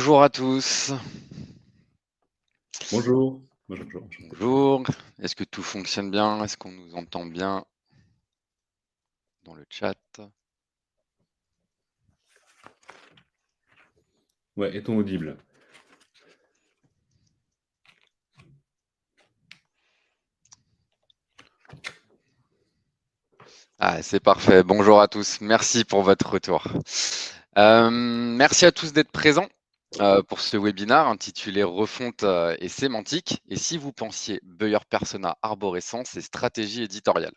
Bonjour à tous. Bonjour. Bonjour, enchanté. Bonjour. Est-ce que tout fonctionne bien? Est-ce qu'on nous entend bien dans le chat? Ouais, est-on audible? Ah, c'est parfait. Bonjour à tous. Merci pour votre retour. Merci à tous d'être présents pour ce webinaire intitulé Refonte et sémantique. Et si vous pensiez Buyer Persona, arborescence et stratégie éditoriale.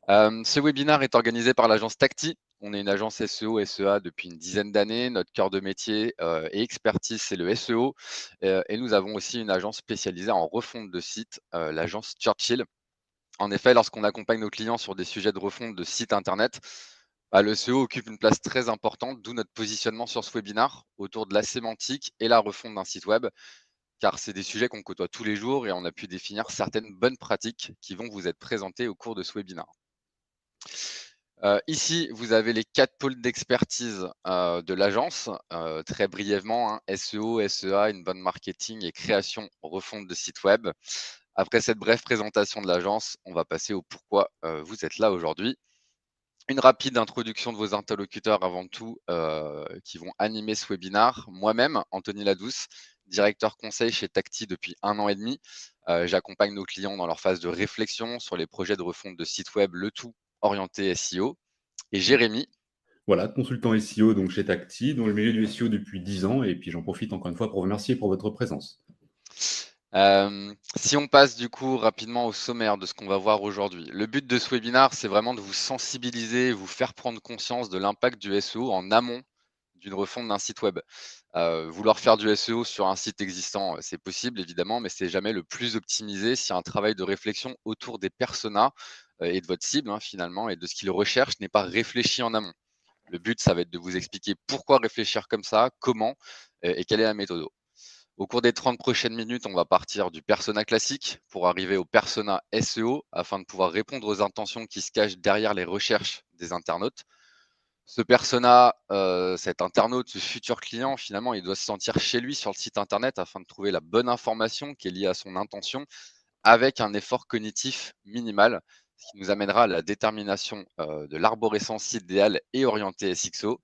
Ce webinaire est organisé par l'agence Tacti. On est une agence SEO, SEA depuis une dizaine d'années. Notre cœur de métier et expertise, c'est le SEO. Et nous avons aussi une agence spécialisée en refonte de sites, l'agence Churchill. En effet, lorsqu'on accompagne nos clients sur des sujets de refonte de sites internet, le SEO occupe une place très importante, d'où notre positionnement sur ce webinaire autour de la sémantique et la refonte d'un site web, car c'est des sujets qu'on côtoie tous les jours et on a pu définir certaines bonnes pratiques qui vont vous être présentées au cours de ce webinaire. Ici, vous avez les 4 pôles d'expertise, de l'agence, très brièvement, hein, SEO, SEA, inbound marketing et création, refonte de site web. Après cette brève présentation de l'agence, on va passer au pourquoi, vous êtes là aujourd'hui. Une rapide introduction de vos interlocuteurs avant tout, qui vont animer ce webinaire. Moi-même, Anthony Ladouce, directeur conseil chez Tacti depuis 1 an et demi. J'accompagne nos clients dans leur phase de réflexion sur les projets de refonte de site web, le tout orienté SEO. Et Jérémy. Voilà, consultant SEO donc chez Tacti, dans le milieu du SEO depuis 10 ans, et puis j'en profite encore une fois pour vous remercier pour votre présence. Si on passe du coup rapidement au sommaire de ce qu'on va voir aujourd'hui. Le but de ce webinaire, c'est vraiment de vous sensibiliser, vous faire prendre conscience de l'impact du SEO en amont d'une refonte d'un site web. Vouloir faire du SEO sur un site existant, c'est possible évidemment, mais c'est jamais le plus optimisé si un travail de réflexion autour des personas, et de votre cible, hein, finalement, et de ce qu'ils recherchent n'est pas réfléchi en amont. Le but, ça va être de vous expliquer pourquoi réfléchir comme ça, comment, et quelle est la méthode. Au cours des 30 prochaines minutes, on va partir du persona classique pour arriver au persona SEO afin de pouvoir répondre aux intentions qui se cachent derrière les recherches des internautes. Ce persona, cet internaute, ce futur client, finalement, il doit se sentir chez lui sur le site internet afin de trouver la bonne information qui est liée à son intention avec un effort cognitif minimal, ce qui nous amènera à la détermination de l'arborescence idéale et orientée SXO.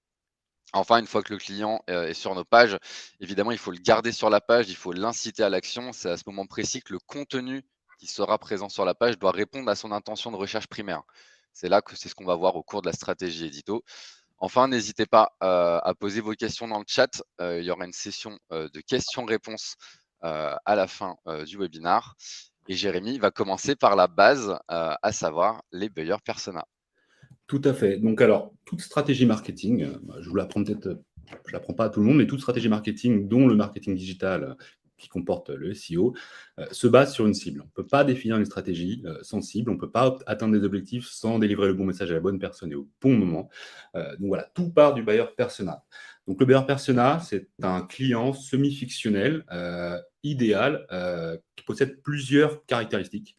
Enfin, une fois que le client est sur nos pages, évidemment, il faut le garder sur la page, il faut l'inciter à l'action. C'est à ce moment précis que le contenu qui sera présent sur la page doit répondre à son intention de recherche primaire. C'est là que c'est ce qu'on va voir au cours de la stratégie édito. Enfin, n'hésitez pas à poser vos questions dans le chat. Il y aura une session de questions-réponses à la fin du webinaire. Et Jérémy va commencer par la base, à savoir les buyer persona. Tout à fait. Donc alors, toute stratégie marketing, je vous l'apprends peut-être, je l'apprends pas à tout le monde, mais toute stratégie marketing, dont le marketing digital, qui comporte le SEO, se base sur une cible. On ne peut pas définir une stratégie sans cible, on ne peut pas atteindre des objectifs sans délivrer le bon message à la bonne personne et au bon moment. Donc voilà, tout part du buyer persona. Donc le buyer persona, c'est un client semi-fictionnel, idéal, qui possède plusieurs caractéristiques.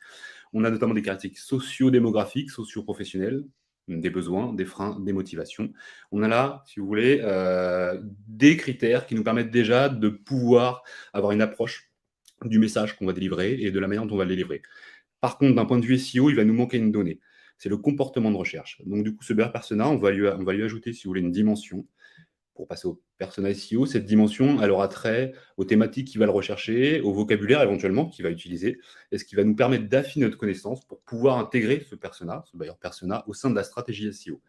On a notamment des caractéristiques socio-démographiques, socio-professionnelles, des besoins, des freins, des motivations. On a là, si vous voulez, des critères qui nous permettent déjà de pouvoir avoir une approche du message qu'on va délivrer et de la manière dont on va le délivrer. Par contre, d'un point de vue SEO, il va nous manquer une donnée. C'est le comportement de recherche. Donc, du coup, ce buyer persona, on va lui ajouter, si vous voulez, une dimension. Pour passer au persona SEO, cette dimension, elle aura trait aux thématiques qu'il va le rechercher, au vocabulaire éventuellement qu'il va utiliser, et ce qui va nous permettre d'affiner notre connaissance pour pouvoir intégrer ce persona, ce buyer persona, au sein de la stratégie SEO.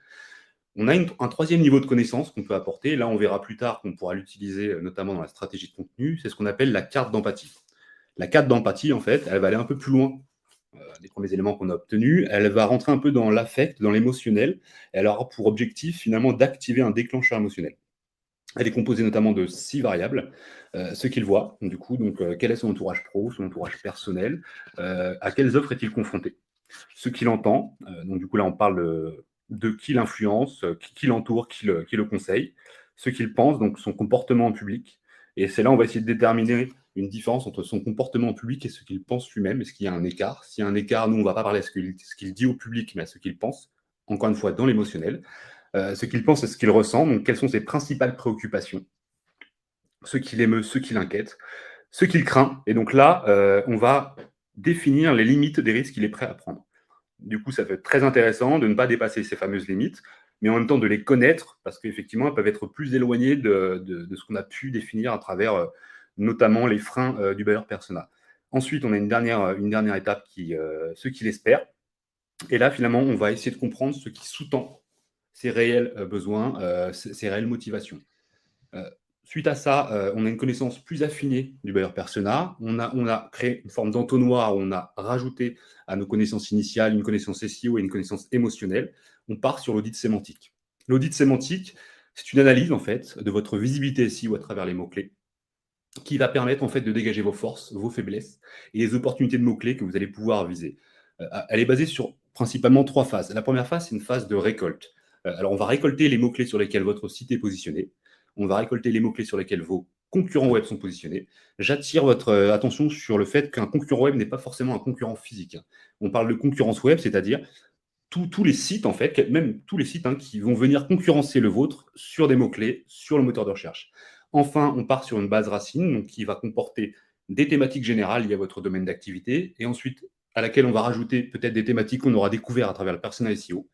On a un troisième niveau de connaissance qu'on peut apporter. Là, on verra plus tard qu'on pourra l'utiliser notamment dans la stratégie de contenu. C'est ce qu'on appelle la carte d'empathie. La carte d'empathie, en fait, elle va aller un peu plus loin des premiers éléments qu'on a obtenus. Elle va rentrer un peu dans l'affect, dans l'émotionnel. Elle aura pour objectif, finalement, d'activer un déclencheur émotionnel. Elle est composée notamment de 6 variables. Ce qu'il voit, du coup, quel est son entourage pro, son entourage personnel, à quelles offres est-il confronté. Ce qu'il entend, donc du coup là on parle de qui l'influence, qui l'entoure, qui le conseille. Ce qu'il pense, donc son comportement en public. Et c'est là on va essayer de déterminer une différence entre son comportement en public et ce qu'il pense lui-même. Est-ce qu'il y a un écart? S'il y a un écart, nous on ne va pas parler de ce qu'il dit au public, mais à ce qu'il pense. Encore une fois, dans l'émotionnel. Ce qu'il pense et ce qu'il ressent, donc quelles sont ses principales préoccupations. ce qui l'émeut, ce qui l'inquiète, ce qu'il craint. Et donc là, on va définir les limites des risques qu'il est prêt à prendre. Du coup, ça peut être très intéressant de ne pas dépasser ces fameuses limites, mais en même temps de les connaître, parce qu'effectivement, elles peuvent être plus éloignées de ce qu'on a pu définir à travers notamment les freins du buyer persona. Ensuite, on a une dernière étape ce qu'il espère. Et là, finalement, on va essayer de comprendre ce qui sous-tend ses réels besoins, ses réelles motivations. Euh, Suite à ça, on a une connaissance plus affinée du buyer persona. On a créé une forme d'entonnoir où on a rajouté à nos connaissances initiales une connaissance SEO et une connaissance émotionnelle. On part sur l'audit sémantique. L'audit sémantique, c'est une analyse en fait de votre visibilité SEO à travers les mots-clés qui va permettre en fait de dégager vos forces, vos faiblesses et les opportunités de mots-clés que vous allez pouvoir viser. Elle est basée sur principalement 3 phases. La première phase, c'est une phase de récolte. Alors, on va récolter les mots-clés sur lesquels votre site est positionné. On va récolter les mots-clés sur lesquels vos concurrents web sont positionnés. J'attire votre attention sur le fait qu'un concurrent web n'est pas forcément un concurrent physique. On parle de concurrence web, c'est-à-dire tous les sites, en fait, même tous les sites qui vont venir concurrencer le vôtre sur des mots-clés, sur le moteur de recherche. Enfin, on part sur une base racine donc, qui va comporter des thématiques générales liées à votre domaine d'activité et ensuite à laquelle on va rajouter peut-être des thématiques qu'on aura découvertes à travers le persona SEO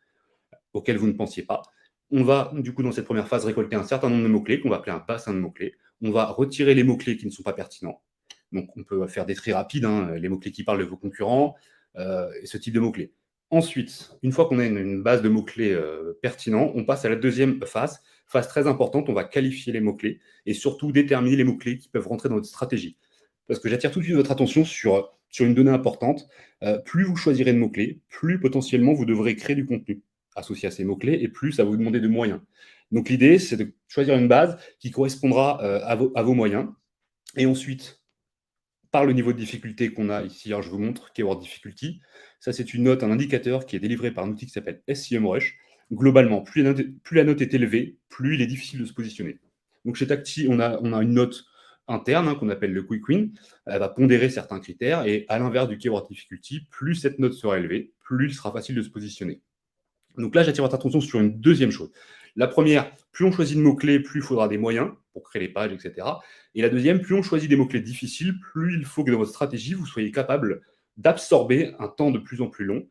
auxquelles vous ne pensiez pas. On va, du coup, dans cette première phase, récolter un certain nombre de mots-clés qu'on va appeler un bassin de mots-clés. On va retirer les mots-clés qui ne sont pas pertinents. Donc, on peut faire des tri rapides, les mots-clés qui parlent de vos concurrents, et ce type de mots-clés. Ensuite, une fois qu'on a une base de mots-clés pertinents, on passe à la deuxième phase très importante, on va qualifier les mots-clés et surtout déterminer les mots-clés qui peuvent rentrer dans votre stratégie. Parce que j'attire tout de suite votre attention sur une donnée importante. Plus vous choisirez de mots-clés, plus potentiellement vous devrez créer du contenu associé à ces mots-clés et plus ça va vous demander de moyens. Donc l'idée, c'est de choisir une base qui correspondra à vos moyens. Et ensuite, par le niveau de difficulté qu'on a ici, alors je vous montre Keyword Difficulty. Ça, c'est une note, un indicateur qui est délivré par un outil qui s'appelle SEMrush. Globalement, plus la note est élevée, plus il est difficile de se positionner. Donc chez Tacti, on a une note interne qu'on appelle le Quick Win. Elle va pondérer certains critères et à l'inverse du Keyword Difficulty, plus cette note sera élevée, plus il sera facile de se positionner. Donc là, j'attire votre attention sur une deuxième chose. La première, plus on choisit de mots-clés, plus il faudra des moyens pour créer les pages, etc. Et la deuxième, plus on choisit des mots-clés difficiles, plus il faut que dans votre stratégie, vous soyez capable d'absorber un temps de plus en plus long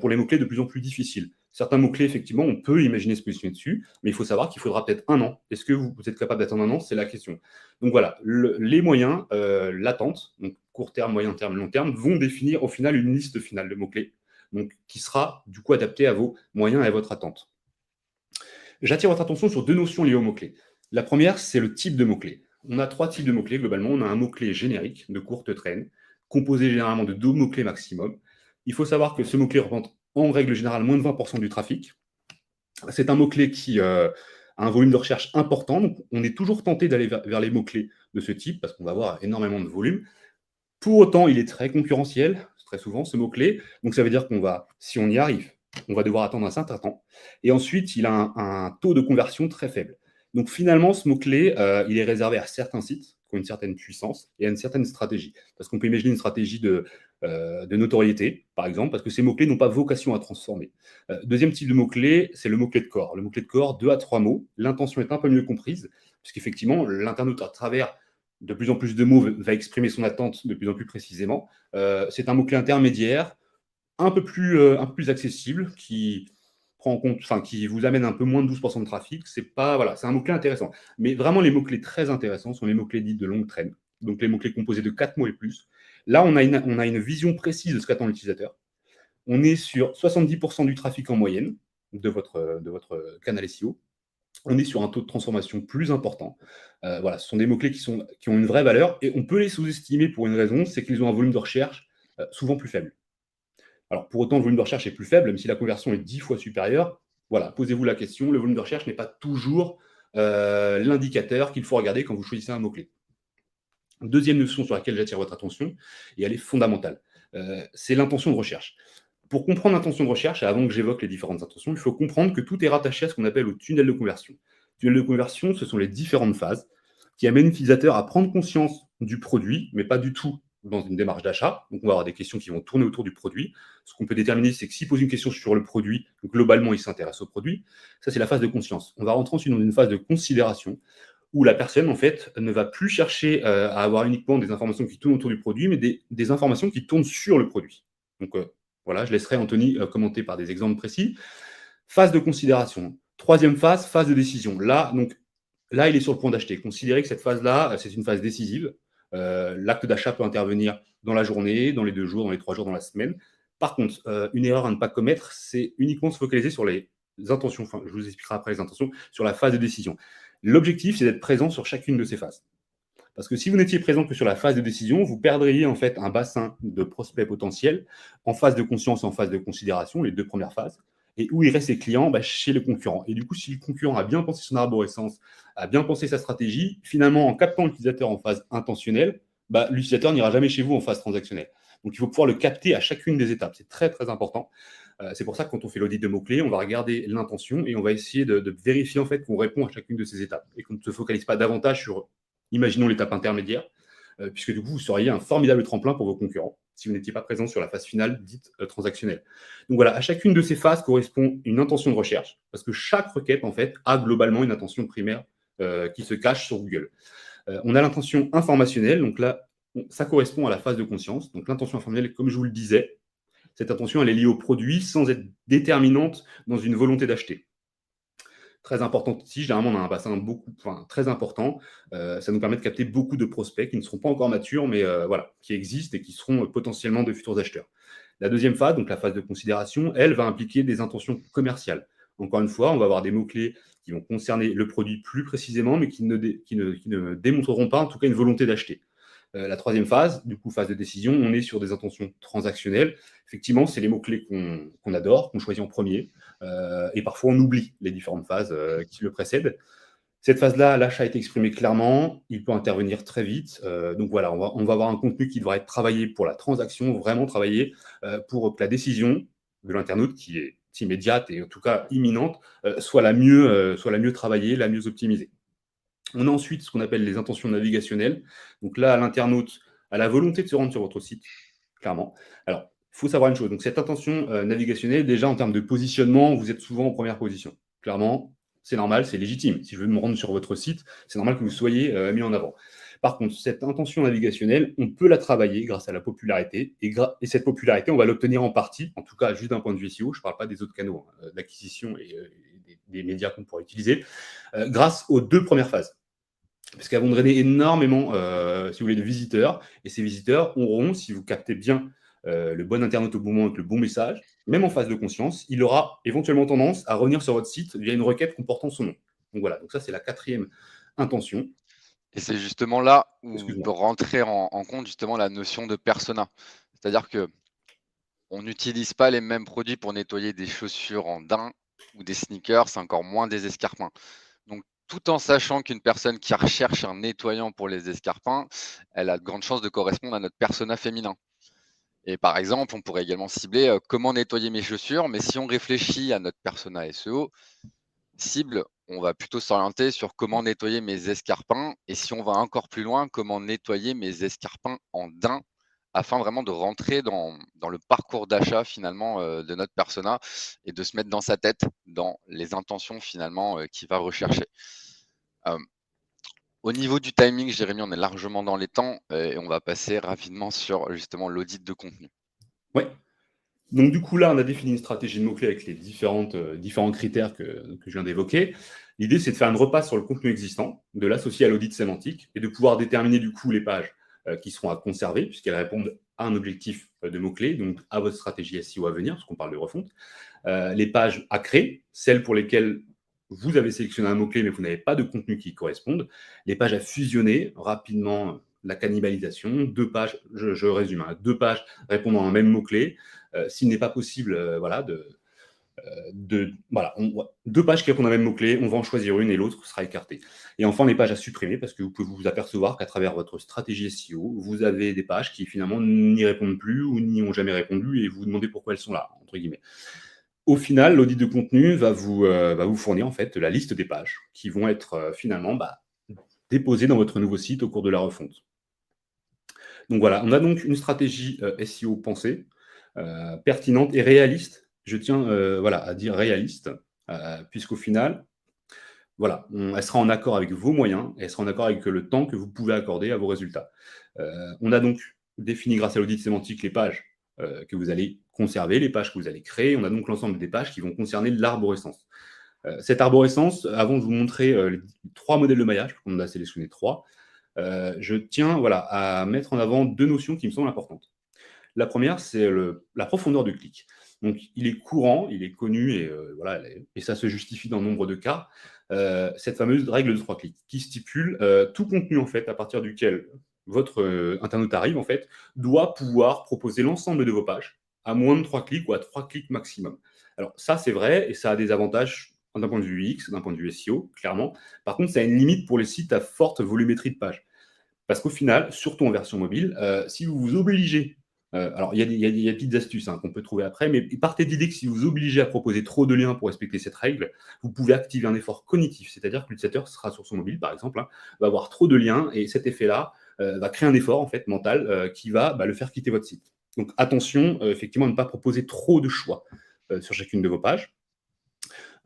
pour les mots-clés de plus en plus difficiles. Certains mots-clés, effectivement, on peut imaginer se positionner dessus, mais il faut savoir qu'il faudra peut-être 1 an. Est-ce que vous êtes capable d'attendre 1 an? C'est la question. Donc voilà, les moyens, l'attente, donc court terme, moyen terme, long terme, vont définir au final une liste finale de mots-clés, donc qui sera du coup adaptée à vos moyens et à votre attente. J'attire votre attention sur 2 notions liées aux mots-clés. La première, c'est le type de mots-clés. On a 3 types de mots-clés globalement. On a un mot-clé générique de courte traîne, composé généralement de 2 mots-clés maximum. Il faut savoir que ce mot-clé représente en règle générale moins de 20% du trafic. C'est un mot-clé qui a un volume de recherche important. Donc on est toujours tenté d'aller vers les mots-clés de ce type parce qu'on va avoir énormément de volume. Pour autant, il est très concurrentiel, très souvent, ce mot-clé. Donc ça veut dire qu'on va, si on y arrive, on va devoir attendre un certain temps. Et ensuite, il a un taux de conversion très faible. Donc finalement, ce mot-clé, il est réservé à certains sites qui ont une certaine puissance et à une certaine stratégie. Parce qu'on peut imaginer une stratégie de notoriété, par exemple, parce que ces mots-clés n'ont pas vocation à transformer. Deuxième type de mot-clé, c'est le mot-clé de corps. Le mot-clé de corps, 2 à 3 mots. L'intention est un peu mieux comprise, puisqu'effectivement, l'internaute, à travers de plus en plus de mots, va exprimer son attente de plus en plus précisément. C'est un mot-clé intermédiaire, un peu plus accessible, qui prend en compte, qui vous amène un peu moins de 12% de trafic. C'est un mot-clé intéressant. Mais vraiment, les mots-clés très intéressants sont les mots-clés dits de longue traîne, donc les mots-clés composés de 4 mots et plus. Là, on a une vision précise de ce qu'attend l'utilisateur. On est sur 70% du trafic en moyenne de votre canal SEO. On est sur un taux de transformation plus important. Ce sont des mots-clés qui ont une vraie valeur et on peut les sous-estimer pour une raison, c'est qu'ils ont un volume de recherche souvent plus faible. Alors, pour autant, le volume de recherche est plus faible, même si la conversion est 10 fois supérieure. Voilà, posez-vous la question, le volume de recherche n'est pas toujours l'indicateur qu'il faut regarder quand vous choisissez un mot-clé. Deuxième notion sur laquelle j'attire votre attention, et elle est fondamentale, c'est l'intention de recherche. Pour comprendre l'intention de recherche, et avant que j'évoque les différentes intentions, il faut comprendre que tout est rattaché à ce qu'on appelle au tunnel de conversion. Le tunnel de conversion, ce sont les différentes phases qui amènent l'utilisateur à prendre conscience du produit, mais pas du tout dans une démarche d'achat. Donc, on va avoir des questions qui vont tourner autour du produit. Ce qu'on peut déterminer, c'est que s'il pose une question sur le produit, globalement, il s'intéresse au produit. Ça, c'est la phase de conscience. On va rentrer ensuite dans une phase de considération, où la personne, en fait, ne va plus chercher à avoir uniquement des informations qui tournent autour du produit, mais des informations qui tournent sur le produit. Donc, voilà, je laisserai Anthony commenter par des exemples précis. Phase de considération. Troisième phase, phase de décision. Là, il est sur le point d'acheter. Considérez que cette phase-là, c'est une phase décisive. L'acte d'achat peut intervenir dans la journée, dans les 2 jours, dans les 3 jours, dans la semaine. Par contre, une erreur à ne pas commettre, c'est uniquement se focaliser sur les intentions. Enfin, je vous expliquerai après les intentions, sur la phase de décision. L'objectif, c'est d'être présent sur chacune de ces phases. Parce que si vous n'étiez présent que sur la phase de décision, vous perdriez en fait un bassin de prospects potentiels en phase de conscience et en phase de considération, les 2 premières phases. Et où il reste les clients chez le concurrent. Et du coup, si le concurrent a bien pensé son arborescence, a bien pensé sa stratégie, finalement, en captant l'utilisateur en phase intentionnelle, l'utilisateur n'ira jamais chez vous en phase transactionnelle. Donc, il faut pouvoir le capter à chacune des étapes. C'est très, très important. C'est pour ça que quand on fait l'audit de mots-clés, on va regarder l'intention et on va essayer de vérifier en fait qu'on répond à chacune de ces étapes et qu'on ne se focalise pas davantage sur, imaginons, l'étape intermédiaire, puisque du coup, vous seriez un formidable tremplin pour vos concurrents si vous n'étiez pas présent sur la phase finale dite transactionnelle. Donc voilà, à chacune de ces phases correspond une intention de recherche, parce que chaque requête, en fait, a globalement une intention primaire qui se cache sur Google. On a l'intention informationnelle, donc là, ça correspond à la phase de conscience. Donc l'intention informationnelle, comme je vous le disais, cette intention, elle est liée au produit sans être déterminante dans une volonté d'acheter. Très importante aussi, généralement on a un bassin très important, ça nous permet de capter beaucoup de prospects qui ne seront pas encore matures, mais voilà, qui existent et qui seront potentiellement de futurs acheteurs. La deuxième phase, donc la phase de considération, elle va impliquer des intentions commerciales. Encore une fois, on va avoir des mots-clés qui vont concerner le produit plus précisément, mais qui ne démontreront pas en tout cas une volonté d'acheter. La troisième phase, du coup, phase de décision, on est sur des intentions transactionnelles. Effectivement, c'est les mots-clés qu'on adore, qu'on choisit en premier. Et parfois, on oublie les différentes phases qui le précèdent. Cette phase-là, l'achat est exprimé clairement, il peut intervenir très vite. Donc voilà, on va avoir un contenu qui devra être travaillé pour la transaction, vraiment travaillé pour que la décision de l'internaute, qui est immédiate et en tout cas imminente, soit la mieux travaillée, la mieux optimisée. On a ensuite ce qu'on appelle les intentions navigationnelles. Donc là, l'internaute a la volonté de se rendre sur votre site, clairement. Alors, il faut savoir une chose. Donc cette intention navigationnelle, déjà en termes de positionnement, vous êtes souvent en première position. Clairement, c'est normal, c'est légitime. Si je veux me rendre sur votre site, c'est normal que vous soyez mis en avant. Par contre, cette intention navigationnelle, on peut la travailler grâce à la popularité. Et cette popularité, on va l'obtenir en partie, en tout cas juste d'un point de vue SEO, je ne parle pas des autres canaux d'acquisition et des médias qu'on pourrait utiliser, grâce aux 2 premières phases. Parce qu'elles vont drainer énormément, si vous voulez, de visiteurs. Et ces visiteurs auront, si vous captez bien le bon internaute au bon moment avec le bon message, même en phase de conscience, il aura éventuellement tendance à revenir sur votre site via une requête comportant son nom. Donc voilà, donc ça c'est la 4e intention. Et c'est justement là où peut Excuse-moi. rentrer en compte justement la notion de persona. C'est-à-dire que on n'utilise pas les mêmes produits pour nettoyer des chaussures en daim ou des sneakers, c'est encore moins des escarpins. Donc, tout en sachant qu'une personne qui recherche un nettoyant pour les escarpins, elle a de grandes chances de correspondre à notre persona féminin. Et par exemple, on pourrait également cibler comment nettoyer mes chaussures, mais si on réfléchit à notre persona SEO, cible, on va plutôt s'orienter sur comment nettoyer mes escarpins. Et si on va encore plus loin, comment nettoyer mes escarpins en daim, afin vraiment de rentrer dans le parcours d'achat finalement de notre persona et de se mettre dans sa tête, dans les intentions finalement qu'il va rechercher. Euh, Au niveau du timing, Jérémy, on est largement dans les temps et on va passer rapidement sur justement l'audit de contenu. Ouais. Donc du coup, là, on a défini une stratégie de mots-clés avec les différents critères que je viens d'évoquer. L'idée, c'est de faire une repasse sur le contenu existant, de l'associer à l'audit sémantique et de pouvoir déterminer du coup les pages qui seront à conserver, puisqu'elles répondent à un objectif de mots-clés, donc à votre stratégie SEO à venir, parce qu'on parle de refonte. Les pages à créer, celles pour lesquelles vous avez sélectionné un mot-clé, mais vous n'avez pas de contenu qui corresponde. Les pages à fusionner rapidement, la cannibalisation. 2 pages, je résume, 2 pages répondant à un même mot-clé. S'il n'est pas possible, voilà, 2 pages qui répondent à un même mot-clé, on va en choisir une et l'autre sera écartée. Et enfin, les pages à supprimer, parce que vous pouvez vous apercevoir qu'à travers votre stratégie SEO, vous avez des pages qui finalement n'y répondent plus ou n'y ont jamais répondu et vous vous demandez pourquoi elles sont là, entre guillemets. Au final, l'audit de contenu va vous fournir en fait la liste des pages qui vont être finalement déposées dans votre nouveau site au cours de la refonte. Donc voilà, on a donc une stratégie SEO pensée, pertinente et réaliste. Je tiens à dire réaliste, puisqu'au final, Voilà, elle sera en accord avec vos moyens, et elle sera en accord avec le temps que vous pouvez accorder à vos résultats. On a donc défini grâce à l'audit sémantique les pages que vous allez conserver, les pages que vous allez créer. On a donc l'ensemble des pages qui vont concerner l'arborescence. Cette arborescence, avant de vous montrer les 3 modèles de maillage, on en a sélectionné 3, je tiens voilà, à mettre en avant 2 notions qui me semblent importantes. La première, c'est la profondeur de clic. Donc, il est courant, il est connu, et, voilà, et ça se justifie dans nombre de cas, cette fameuse règle de 3 clics, qui stipule tout contenu, en fait, à partir duquel votre internaute arrive, en fait, doit pouvoir proposer l'ensemble de vos pages à moins de 3 clics ou à 3 clics maximum. Alors, ça, c'est vrai, et ça a des avantages d'un point de vue UX, d'un point de vue SEO, clairement. Par contre, ça a une limite pour les sites à forte volumétrie de pages. Parce qu'au final, surtout en version mobile, si vous vous obligez, alors il y a des petites astuces qu'on peut trouver après, mais partez de l'idée que si vous vous obligez à proposer trop de liens pour respecter cette règle, vous pouvez activer un effort cognitif, c'est-à-dire que l'utilisateur sera sur son mobile, par exemple, va avoir trop de liens, et cet effet-là va créer un effort en fait mental qui va le faire quitter votre site. Donc attention, effectivement, à ne pas proposer trop de choix sur chacune de vos pages.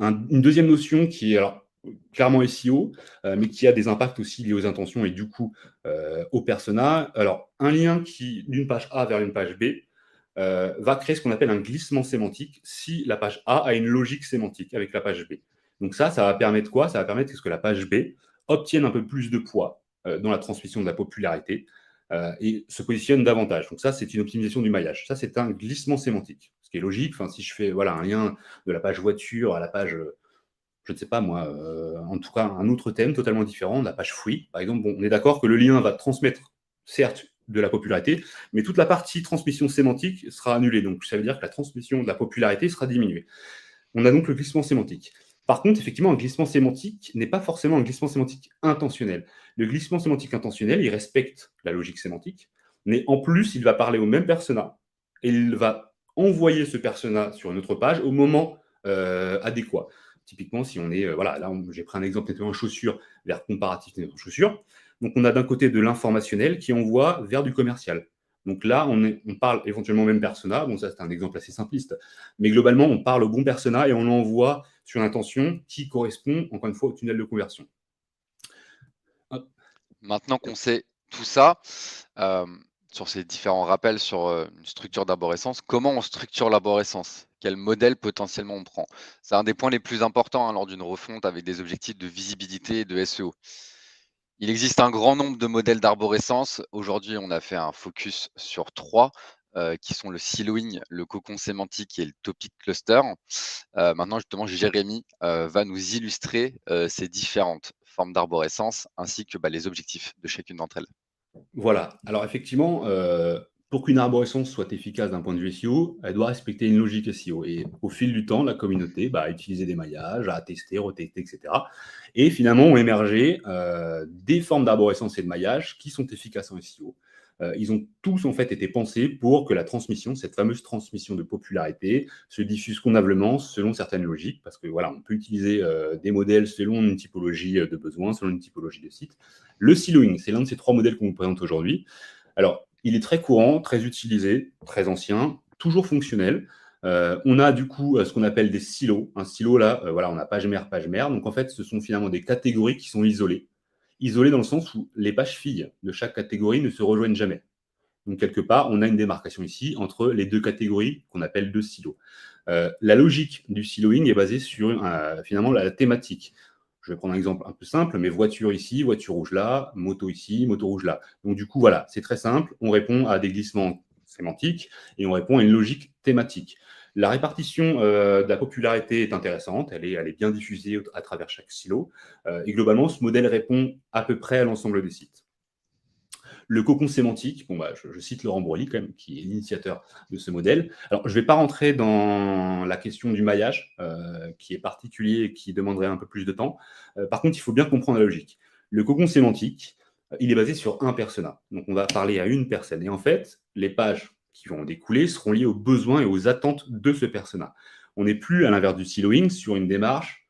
Une deuxième notion qui est alors clairement SEO, mais qui a des impacts aussi liés aux intentions et du coup aux personas. Alors, un lien qui, d'une page A vers une page B, va créer ce qu'on appelle un glissement sémantique si la page A a une logique sémantique avec la page B. Donc ça va permettre quoi? Ça va permettre que la page B obtienne un peu plus de poids dans la transmission de la popularité et se positionne davantage. Donc ça, c'est une optimisation du maillage. Ça, c'est un glissement sémantique, ce qui est logique. Enfin, si je fais un lien de la page voiture à la page je ne sais pas moi, en tout cas un autre thème totalement différent, la page fruits, par exemple, on est d'accord que le lien va transmettre, certes, de la popularité, mais toute la partie transmission sémantique sera annulée. Donc ça veut dire que la transmission de la popularité sera diminuée. On a donc le glissement sémantique. Par contre, effectivement, un glissement sémantique n'est pas forcément un glissement sémantique intentionnel. Le glissement sémantique intentionnel, il respecte la logique sémantique, mais en plus, il va parler au même persona et il va envoyer ce persona sur une autre page au moment adéquat. Typiquement, si on est, là, j'ai pris un exemple nettoyant chaussures vers comparatif nettoyant chaussures. Donc, on a d'un côté de l'informationnel qui envoie vers du commercial. Donc là, on parle éventuellement au même persona. Bon, ça, c'est un exemple assez simpliste. Mais globalement, on parle au bon persona et on l'envoie sur l'intention qui correspond, encore une fois, au tunnel de conversion. Hop. Maintenant qu'on sait tout ça, sur ces différents rappels sur une structure d'arborescence, comment on structure l'arborescence? Quel modèle potentiellement on prend? C'est un des points les plus importants lors d'une refonte avec des objectifs de visibilité et de SEO. Il existe un grand nombre de modèles d'arborescence. Aujourd'hui, on a fait un focus sur 3 qui sont le siloing, le cocon sémantique et le topic cluster. Maintenant, justement, Jérémy va nous illustrer ces différentes formes d'arborescence ainsi que les objectifs de chacune d'entre elles. Voilà. Alors effectivement, pour qu'une arborescence soit efficace d'un point de vue SEO, elle doit respecter une logique SEO. Et au fil du temps, la communauté a utilisé des maillages, a testé, retesté, etc. Et finalement, ont émergé des formes d'arborescence et de maillage qui sont efficaces en SEO. Ils ont tous en fait été pensés pour que la transmission, cette fameuse transmission de popularité, se diffuse convenablement selon certaines logiques, parce que on peut utiliser des modèles selon une typologie de besoin, selon une typologie de site. Le siloing, c'est l'un de ces 3 modèles qu'on vous présente aujourd'hui. Alors, il est très courant, très utilisé, très ancien, toujours fonctionnel. On a du coup ce qu'on appelle des silos. Un silo, là, on a page mère, page mère. Donc, en fait, ce sont finalement des catégories qui sont isolées. Isolées dans le sens où les pages filles de chaque catégorie ne se rejoignent jamais. Donc, quelque part, on a une démarcation ici entre les 2 catégories qu'on appelle 2 silos. La logique du siloing est basée sur finalement la thématique. Je vais prendre un exemple un peu simple, mais voiture ici, voiture rouge là, moto ici, moto rouge là. Donc du coup, c'est très simple. On répond à des glissements sémantiques et on répond à une logique thématique. La répartition de la popularité est intéressante, elle est bien diffusée à travers chaque silo. Et globalement, ce modèle répond à peu près à l'ensemble des sites. Le cocon sémantique, je cite Laurent Broglie, quand même, qui est l'initiateur de ce modèle. Alors, je ne vais pas rentrer dans la question du maillage, qui est particulier et qui demanderait un peu plus de temps. Par contre, il faut bien comprendre la logique. Le cocon sémantique, il est basé sur un persona. Donc, on va parler à une personne. Et en fait, les pages qui vont découler seront liées aux besoins et aux attentes de ce persona. On n'est plus, à l'inverse du siloing, sur une démarche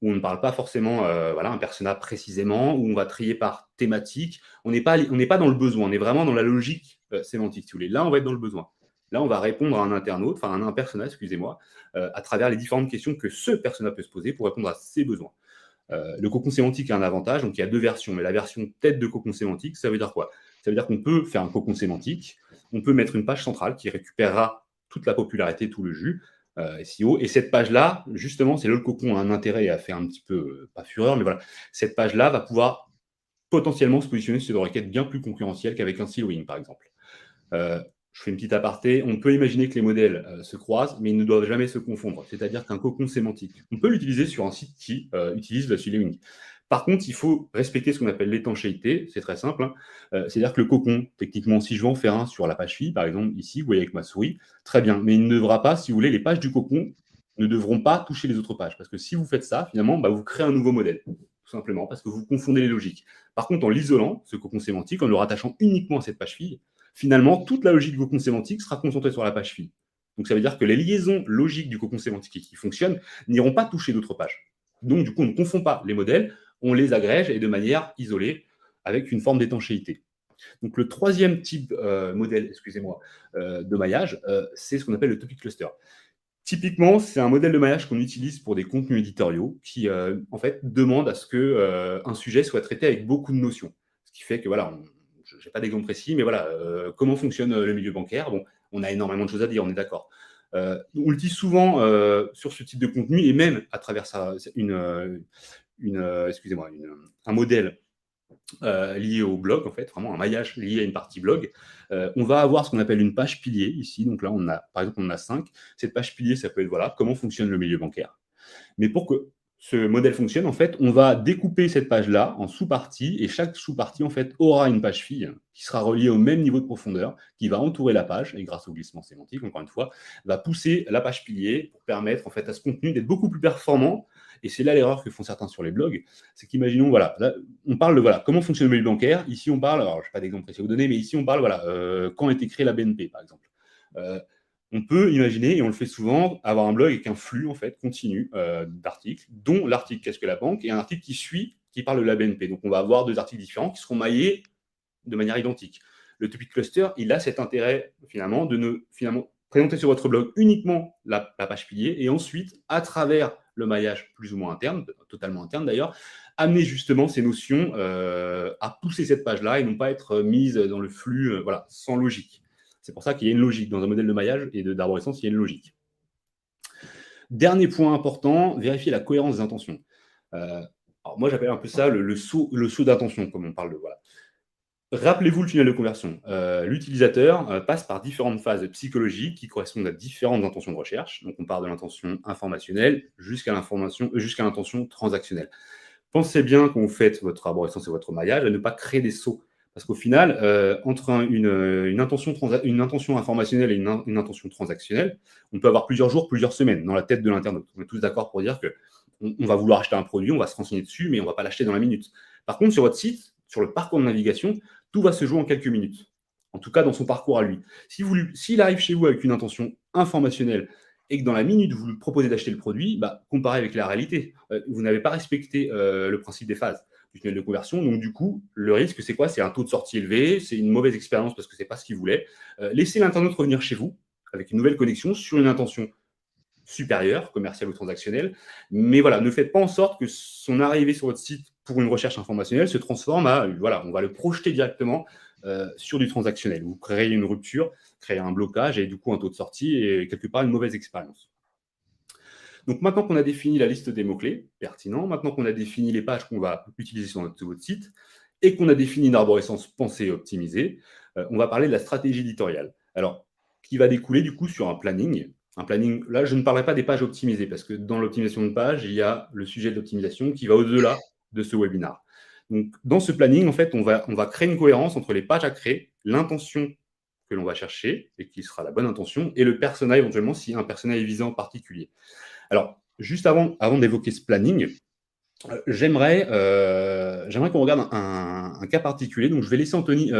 où on ne parle pas forcément un persona précisément, où on va trier par thématique. On n'est pas dans le besoin, on est vraiment dans la logique sémantique, si vous voulez. Là, on va être dans le besoin. Là, on va répondre à un internaute, enfin un persona, excusez-moi, à travers les différentes questions que ce persona peut se poser pour répondre à ses besoins. Le cocon sémantique a un avantage, donc il y a deux versions, mais la version tête de cocon sémantique, ça veut dire quoi? Ça veut dire qu'on peut faire un cocon sémantique, on peut mettre une page centrale qui récupérera toute la popularité, tout le jus SEO, et cette page-là, justement, c'est là le cocon a un intérêt à faire un petit peu, pas fureur, mais voilà, cette page-là va pouvoir potentiellement se positionner sur des requêtes bien plus concurrentielles qu'avec un siloing, par exemple. Je fais une petite aparté, on peut imaginer que les modèles se croisent, mais ils ne doivent jamais se confondre. C'est-à-dire qu'un cocon sémantique, on peut l'utiliser sur un site qui utilise le siloing. Par contre, il faut respecter ce qu'on appelle l'étanchéité, c'est très simple. C'est-à-dire que le cocon, techniquement, si je veux en faire un sur la page fille, par exemple, ici, vous voyez avec ma souris, très bien, mais il ne devra pas, si vous voulez, les pages du cocon ne devront pas toucher les autres pages. Parce que si vous faites ça, finalement, vous créez un nouveau modèle, tout simplement, parce que vous confondez les logiques. Par contre, en l'isolant, ce cocon sémantique, en le rattachant uniquement à cette page fille, finalement, toute la logique du cocon sémantique sera concentrée sur la page fille. Donc ça veut dire que les liaisons logiques du cocon sémantique qui fonctionnent n'iront pas toucher d'autres pages. Donc du coup, on ne confond pas les modèles, on les agrège et de manière isolée avec une forme d'étanchéité. Donc le troisième type modèle, de maillage, c'est ce qu'on appelle le topic cluster. Typiquement, c'est un modèle de maillage qu'on utilise pour des contenus éditoriaux qui, en fait, demandent à ce que un sujet soit traité avec beaucoup de notions. Ce qui fait que, voilà, je n'ai pas d'exemple précis, mais voilà, comment fonctionne le milieu bancaire? Bon, on a énormément de choses à dire, on est d'accord. On le dit souvent sur ce type de contenu et même à travers ça, un modèle lié au blog, en fait, vraiment un maillage lié à une partie blog. On va avoir ce qu'on appelle une page pilier ici. Donc là, par exemple, on a 5. Cette page pilier, ça peut être voilà, comment fonctionne le milieu bancaire. Mais pour que ce modèle fonctionne, en fait, on va découper cette page-là en sous-parties et chaque sous-partie, en fait, aura une page fille qui sera reliée au même niveau de profondeur, qui va entourer la page et grâce au glissement sémantique, encore une fois, va pousser la page pilier pour permettre, en fait, à ce contenu d'être beaucoup plus performant. Et c'est là l'erreur que font certains sur les blogs, c'est qu'imaginons, voilà, là, on parle de voilà, comment fonctionne le milieu bancaire. Ici, on parle, alors je n'ai pas d'exemple précis à vous donner, mais ici, on parle, voilà, quand a été créée la BNP, par exemple. On peut imaginer, et on le fait souvent, avoir un blog avec un flux en fait continu d'articles, dont l'article Qu'est-ce que la banque et un article qui suit, qui parle de la BNP. Donc on va avoir deux articles différents qui seront maillés de manière identique. Le topic cluster, il a cet intérêt finalement de ne présenter sur votre blog uniquement la page pilier et ensuite, à travers le maillage plus ou moins interne, totalement interne d'ailleurs, amener justement ces notions à pousser cette page-là et non pas être mise dans le flux voilà, sans logique. C'est pour ça qu'il y a une logique. Dans un modèle de maillage et d'arborescence, il y a une logique. Dernier point important, vérifier la cohérence des intentions. Alors moi, j'appelle un peu ça le saut d'intention, comme on parle de... Voilà. Rappelez-vous le tunnel de conversion. L'utilisateur passe par différentes phases psychologiques qui correspondent à différentes intentions de recherche. Donc, on part de l'intention informationnelle jusqu'à l'intention transactionnelle. Pensez bien quand vous faites votre arborescence et votre maillage à ne pas créer des sauts. Parce qu'au final, entre une intention informationnelle et une intention transactionnelle, on peut avoir plusieurs jours, plusieurs semaines dans la tête de l'internaute. On est tous d'accord pour dire qu'on va vouloir acheter un produit, on va se renseigner dessus, mais on ne va pas l'acheter dans la minute. Par contre, sur votre site, sur le parcours de navigation, tout va se jouer en quelques minutes. En tout cas, dans son parcours à lui. S'il arrive chez vous avec une intention informationnelle et que dans la minute, vous lui proposez d'acheter le produit, comparez avec la réalité. Vous n'avez pas respecté le principe des phases du tunnel de conversion. Donc, du coup, le risque, c'est quoi? C'est un taux de sortie élevé, c'est une mauvaise expérience parce que ce n'est pas ce qu'il voulait. Laissez l'internaute revenir chez vous avec une nouvelle connexion sur une intention supérieure, commerciale ou transactionnelle. Mais voilà, ne faites pas en sorte que son arrivée sur votre site pour une recherche informationnelle se transforme à, voilà, on va le projeter directement sur du transactionnel. Vous créez une rupture, créez un blocage et du coup un taux de sortie et quelque part une mauvaise expérience. Donc maintenant qu'on a défini la liste des mots-clés pertinents, maintenant qu'on a défini les pages qu'on va utiliser sur votre site et qu'on a défini une arborescence pensée et optimisée, on va parler de la stratégie éditoriale. Alors, qui va découler du coup sur un planning. Un planning, là, je ne parlerai pas des pages optimisées parce que dans l'optimisation de page, il y a le sujet de l'optimisation qui va au-delà de ce webinaire. Donc, dans ce planning, en fait, on va créer une cohérence entre les pages à créer, l'intention que l'on va chercher et qui sera la bonne intention, et le persona éventuellement si un persona est visé en particulier. Alors, juste avant d'évoquer ce planning, j'aimerais qu'on regarde un cas particulier. Donc, je vais laisser Anthony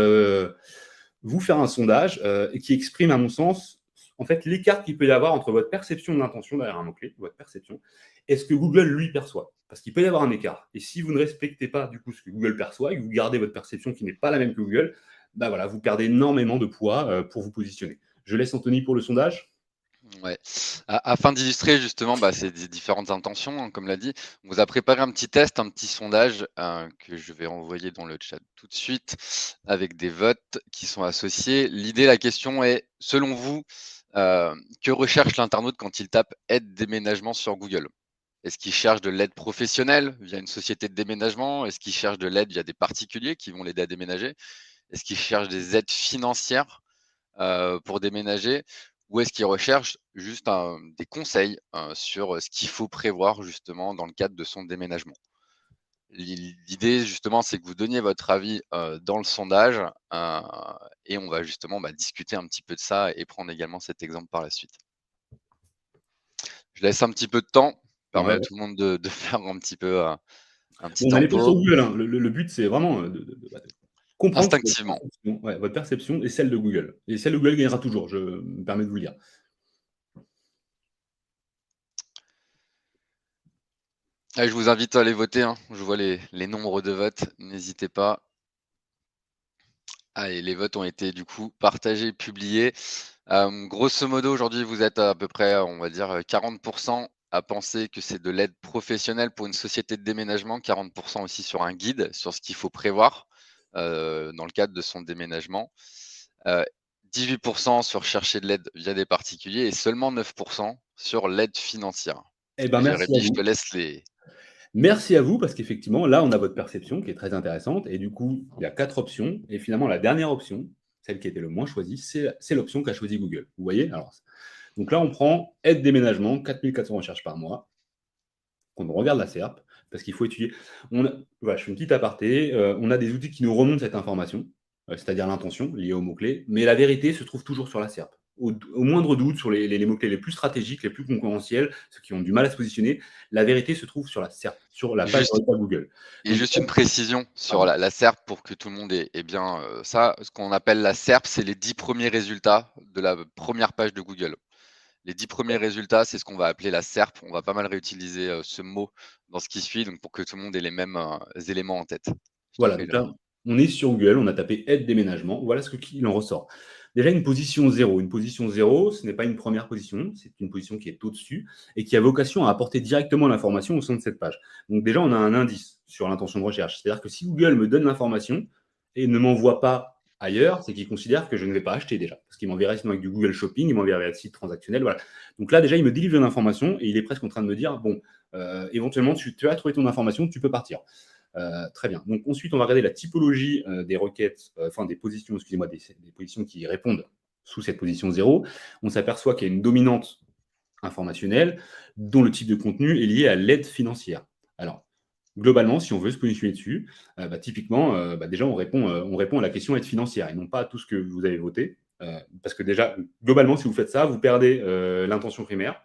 vous faire un sondage qui exprime, à mon sens, en fait, l'écart qu'il peut y avoir entre votre perception de l'intention derrière un mot-clé, votre perception, et ce que Google lui perçoit. Parce qu'il peut y avoir un écart. Et si vous ne respectez pas du coup ce que Google perçoit et que vous gardez votre perception qui n'est pas la même que Google, voilà, vous perdez énormément de poids pour vous positionner. Je laisse Anthony pour le sondage. Ouais. Afin d'illustrer justement, ces différentes intentions, hein, comme l'a dit, on vous a préparé un petit test, un petit sondage, que je vais envoyer dans le chat tout de suite avec des votes qui sont associés. L'idée, la question est: selon vous, que recherche l'internaute quand il tape «aide déménagement» sur Google? Est-ce qu'il cherche de l'aide professionnelle via une société de déménagement? Est-ce qu'il cherche de l'aide via des particuliers qui vont l'aider à déménager? Est-ce qu'il cherche des aides financières? Pour déménager? Ou est-ce qu'ils recherchent juste des conseils, sur, ce qu'il faut prévoir justement dans le cadre de son déménagement? L'idée justement, c'est que vous donniez votre avis, dans le sondage, heu et on va justement, discuter un petit peu de ça et prendre également cet exemple par la suite. Je laisse un petit peu de temps, permet Ouais, à ouais. tout le monde de faire un petit Bon, on n'allait pas sur tempo Google, hein. Le but, c'est vraiment, de comprendre que votre instinctivement. perception, ouais, votre perception est celle de Google et celle de Google gagnera toujours, je me permets de vous le dire. Allez, je vous invite à aller voter, hein. Je vois les nombres de votes, n'hésitez pas. Allez, les votes ont été du coup partagés, publiés. Grosso modo, aujourd'hui, vous êtes à peu près, on va dire, 40 à penser que c'est de l'aide professionnelle pour une société de déménagement, 40 aussi sur un guide, sur ce qu'il faut prévoir, dans le cadre de son déménagement. Heu, 18 sur chercher de l'aide via des particuliers et seulement 9 sur l'aide financière. Eh ben, merci à Jérémy, je te vous. laisse les Merci à vous parce qu'effectivement, là, on a votre perception qui est très intéressante et du coup, il y a 4 options et finalement la dernière option, celle qui était le moins choisie, c'est l'option qu'a choisi Google. Vous voyez? Alors, donc là, on prend aide déménagement, 4 400 recherches par mois. On regarde la SERP parce qu'il faut étudier. Voilà, je fais une petite aparté, on a des outils qui nous remontent cette information, c'est-à-dire l'intention liée aux mots-clés, mais la vérité se trouve toujours sur la SERP. Au moindre doute sur les mots-clés les plus stratégiques, les plus concurrentiels, ceux qui ont du mal à se positionner, la vérité se trouve sur la SERP, sur la page de juste résultats Google. et Donc juste une précision sur pardon. la SERP pour que tout le monde ait bien, ça. Ce qu'on appelle la SERP, c'est les 10 premiers résultats de la première page de Google. Les 10 premiers résultats, c'est ce qu'on va appeler la SERP. On va pas mal réutiliser, ce mot dans ce qui suit, donc pour que tout le monde ait les mêmes, éléments en tête. Je te Voilà, fais donc le là, on est sur Google, on a tapé aide déménagement, voilà ce qu'il en ressort. Déjà une position zéro. Une position zéro, ce n'est pas une première position, c'est une position qui est au-dessus et qui a vocation à apporter directement l'information au sein de cette page. Donc déjà, on a un indice sur l'intention de recherche. C'est-à-dire que si Google me donne l'information et ne m'envoie pas ailleurs, c'est qu'il considère que je ne vais pas acheter déjà. Parce qu'il m'enverrait sinon avec du Google Shopping, il m'enverrait avec le site transactionnel, voilà. Donc là, déjà, il me délivre l'information et il est presque en train de me dire, bon, éventuellement, tu as trouvé ton information, tu peux partir. Très bien. Donc ensuite, on va regarder la typologie des requêtes, enfin des positions, excusez-moi, des positions qui répondent sous cette position 0. On s'aperçoit qu'il y a une dominante informationnelle dont le type de contenu est lié à l'aide financière. Alors, globalement, si on veut se positionner dessus, typiquement, déjà, on répond à la question aide financière et non pas à tout ce que vous avez voté. Parce que déjà, globalement, si vous faites ça, vous perdez l'intention primaire,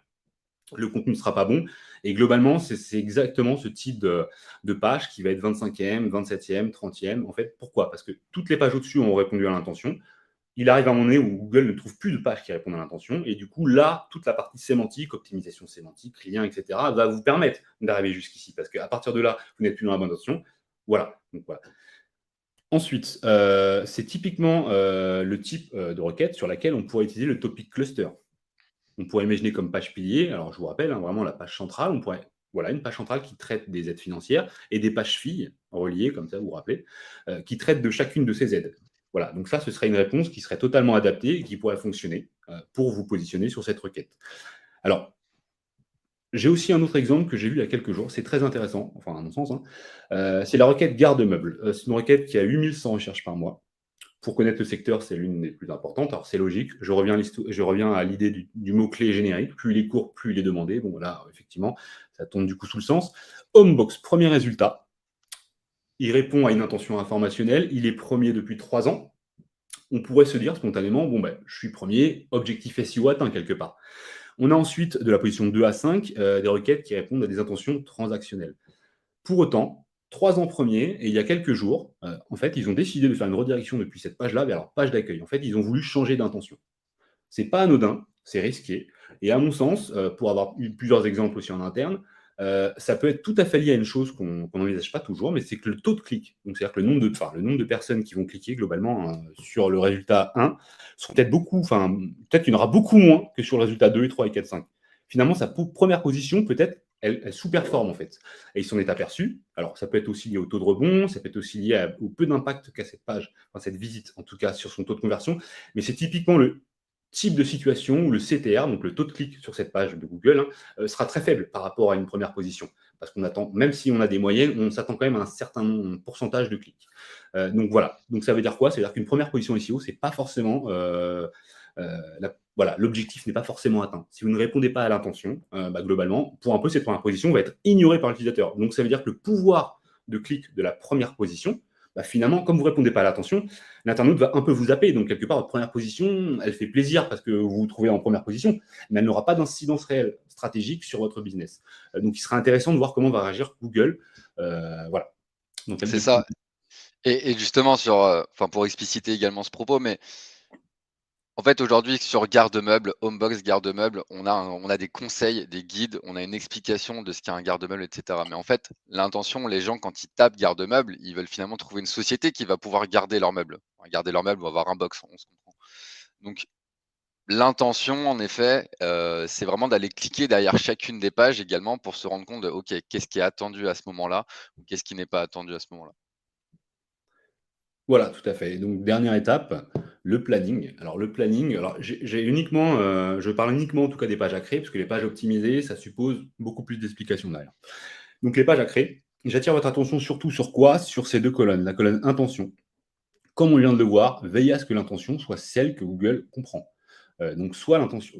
le contenu ne sera pas bon. Et globalement, c'est exactement ce type de page qui va être 25e, 27e, 30e. En fait, pourquoi? Parce que toutes les pages au-dessus ont répondu à l'intention. Il arrive à un moment donné où Google ne trouve plus de pages qui répondent à l'intention. Et du coup, là, toute la partie sémantique, optimisation sémantique, lien, etc., va vous permettre d'arriver jusqu'ici. Parce qu'à partir de là, vous n'êtes plus dans la bonne intention. Voilà. Donc, voilà. Ensuite, c'est typiquement le type de requête sur laquelle on pourrait utiliser le topic cluster. On pourrait imaginer comme page pilier, alors je vous rappelle, hein, vraiment la page centrale, on pourrait, voilà, une page centrale qui traite des aides financières et des pages filles reliées, comme ça vous vous rappelez, qui traitent de chacune de ces aides. Voilà, donc ça, ce serait une réponse qui serait totalement adaptée et qui pourrait fonctionner pour vous positionner sur cette requête. Alors, j'ai aussi un autre exemple que j'ai vu il y a quelques jours, c'est très intéressant, enfin à mon sens, hein. C'est la requête garde-meuble. C'est une requête qui a 8100 recherches par mois. Pour connaître le secteur, c'est l'une des plus importantes. Alors, c'est logique. Je reviens à l'idée du mot-clé générique. Plus il est court, plus il est demandé. Bon, là, effectivement, ça tombe du coup sous le sens. Homebox, premier résultat. Il répond à une intention informationnelle. Il est premier depuis 3 ans. On pourrait se dire spontanément, bon, ben, je suis premier, objectif SEO atteint quelque part. On a ensuite, de la position 2 à 5, des requêtes qui répondent à des intentions transactionnelles. Pour autant, 3 ans premiers, et il y a quelques jours, en fait, ils ont décidé de faire une redirection depuis cette page-là vers leur page d'accueil. En fait, ils ont voulu changer d'intention. C'est pas anodin, c'est risqué. Et à mon sens, pour avoir eu plusieurs exemples aussi en interne, Ça peut être tout à fait lié à une chose qu'on n'envisage pas toujours, mais c'est que le taux de clic, donc c'est-à-dire que le nombre de personnes qui vont cliquer globalement sur le résultat 1, seront peut-être peut-être qu'il y en aura beaucoup moins que sur le résultat 2, 3 et 4, 5. Finalement, sa première position, peut-être, elle sous-performe en fait. Et il s'en est aperçu. Alors, ça peut être aussi lié au taux de rebond, ça peut être aussi lié au peu d'impact qu'a cette page, enfin, cette visite, en tout cas, sur son taux de conversion. Mais c'est typiquement le type de situation où le CTR, donc le taux de clic sur cette page de Google, sera très faible par rapport à une première position. Parce qu'on attend, même si on a des moyennes, on s'attend quand même à un certain pourcentage de clics. Donc voilà. Donc ça veut dire quoi? Ça veut dire qu'une première position SEO, c'est pas forcément voilà, l'objectif n'est pas forcément atteint. Si vous ne répondez pas à l'intention, globalement, pour un peu, cette première position va être ignorée par l'utilisateur. Donc, ça veut dire que le pouvoir de clic de la première position, finalement, comme vous ne répondez pas à l'attention, l'internaute va un peu vous zapper. Donc, quelque part, votre première position, elle fait plaisir parce que vous vous trouvez en première position, mais elle n'aura pas d'incidence réelle stratégique sur votre business. Donc, il sera intéressant de voir comment va réagir Google. Voilà. Donc, C'est ça. Et justement, pour expliciter également ce propos, mais en fait, aujourd'hui, sur garde-meuble, Homebox garde-meuble, on a des conseils, des guides, on a une explication de ce qu'est un garde-meuble, et cetera. Mais en fait, l'intention, les gens, quand ils tapent garde-meuble, ils veulent finalement trouver une société qui va pouvoir garder leur meuble. Garder leur meuble ou avoir un box, on se comprend. Donc, l'intention, en effet, c'est vraiment d'aller cliquer derrière chacune des pages également pour se rendre compte de: «OK, qu'est-ce qui est attendu à ce moment-là ou qu'est-ce qui n'est pas attendu à ce moment-là?» Voilà, tout à fait. Et donc, dernière étape, le planning. Alors, le planning, alors j'ai uniquement, je parle uniquement en tout cas des pages à créer, parce que les pages optimisées, ça suppose beaucoup plus d'explications derrière. Donc, les pages à créer, j'attire votre attention surtout sur quoi? Sur ces deux colonnes. La colonne intention. Comme on vient de le voir, veillez à ce que l'intention soit celle que Google comprend. Donc, soit l'intention.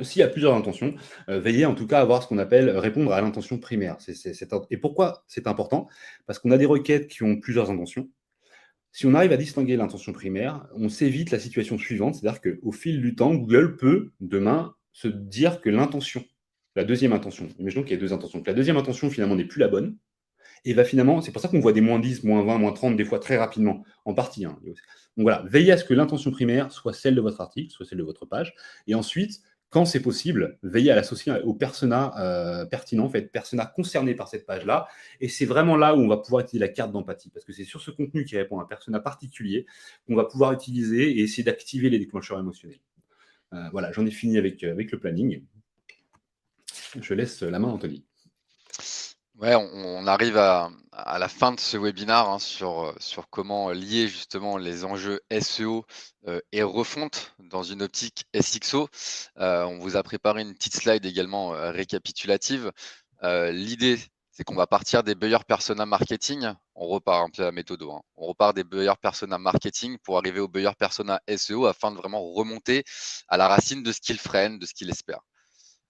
S'il y a plusieurs intentions, veillez en tout cas à avoir ce qu'on appelle répondre à l'intention primaire. Et pourquoi c'est important? Parce qu'on a des requêtes qui ont plusieurs intentions. Si on arrive à distinguer l'intention primaire, on s'évite la situation suivante, c'est-à-dire qu'au fil du temps, Google peut demain se dire que l'intention, la deuxième intention, imaginons qu'il y ait deux intentions, que la deuxième intention finalement n'est plus la bonne, et va finalement, c'est pour ça qu'on voit des moins 10, moins 20, moins 30 des fois très rapidement, en partie. Donc voilà, veillez à ce que l'intention primaire soit celle de votre article, soit celle de votre page, et ensuite, quand c'est possible, veillez à l'associer au persona pertinent, en fait, persona concerné par cette page-là, et c'est vraiment là où on va pouvoir utiliser la carte d'empathie, parce que c'est sur ce contenu qui répond à un persona particulier qu'on va pouvoir utiliser et essayer d'activer les déclencheurs émotionnels. Voilà, j'en ai fini avec le planning. Je laisse la main à Anthony. Ouais, on arrive à la fin de ce webinaire, hein, sur comment lier justement les enjeux SEO, et refonte dans une optique SXO. On vous a préparé une petite slide également, récapitulative. L'idée, c'est qu'on va partir des buyer persona marketing. On repart un peu à la méthode, hein. On repart des buyer persona marketing pour arriver au buyer persona SEO afin de vraiment remonter à la racine de ce qu'ils freinent, de ce qu'ils espèrent.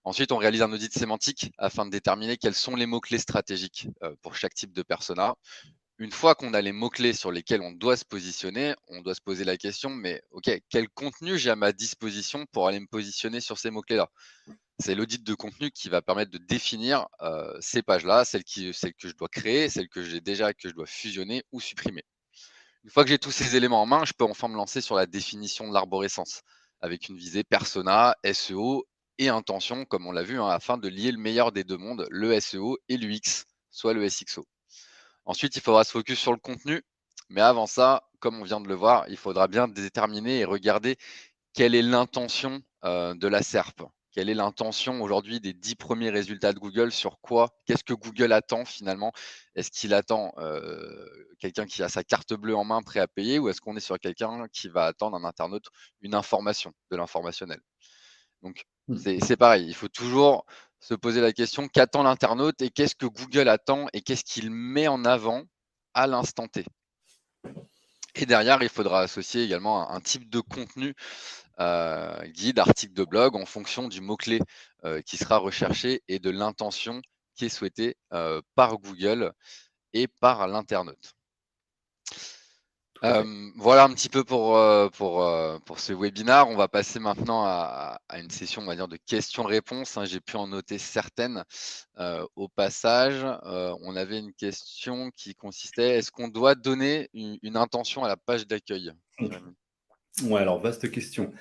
Ensuite, on réalise un audit sémantique afin de déterminer quels sont les mots-clés stratégiques pour chaque type de persona. Une fois qu'on a les mots-clés sur lesquels on doit se positionner, on doit se poser la question, mais OK, quel contenu j'ai à ma disposition pour aller me positionner sur ces mots-clés-là? C'est l'audit de contenu qui va permettre de définir ces pages-là, celles que je dois créer, celles que j'ai déjà, que je dois fusionner ou supprimer. Une fois que j'ai tous ces éléments en main, je peux enfin me lancer sur la définition de l'arborescence, avec une visée persona, SEO et intention, comme on l'a vu, hein, afin de lier le meilleur des deux mondes, le SEO et l'UX, soit le SXO. Ensuite, il faudra se focus sur le contenu, mais avant ça, comme on vient de le voir, il faudra bien déterminer et regarder quelle est l'intention de la SERP. Quelle est l'intention aujourd'hui des 10 premiers résultats de Google sur quoi? Qu'est-ce que Google attend finalement? Est-ce qu'il attend quelqu'un qui a sa carte bleue en main prêt à payer ou est-ce qu'on est sur quelqu'un qui va attendre un internaute une information, de l'informationnel? Donc c'est pareil, il faut toujours se poser la question: qu'attend l'internaute et qu'est-ce que Google attend et qu'est-ce qu'il met en avant à l'instant T? Et derrière, il faudra associer également un type de contenu, guide, article de blog en fonction du mot-clé, qui sera recherché et de l'intention qui est souhaitée, par Google et par l'internaute. Tout à fait. Voilà un petit peu pour ce webinaire. On va passer maintenant à une session, on va dire, de questions-réponses, hein. J'ai pu en noter certaines, au passage. On avait une question qui consistait: «Est-ce qu'on doit donner une intention à la page d'accueil?» Jérémy? Ouais, alors vaste question.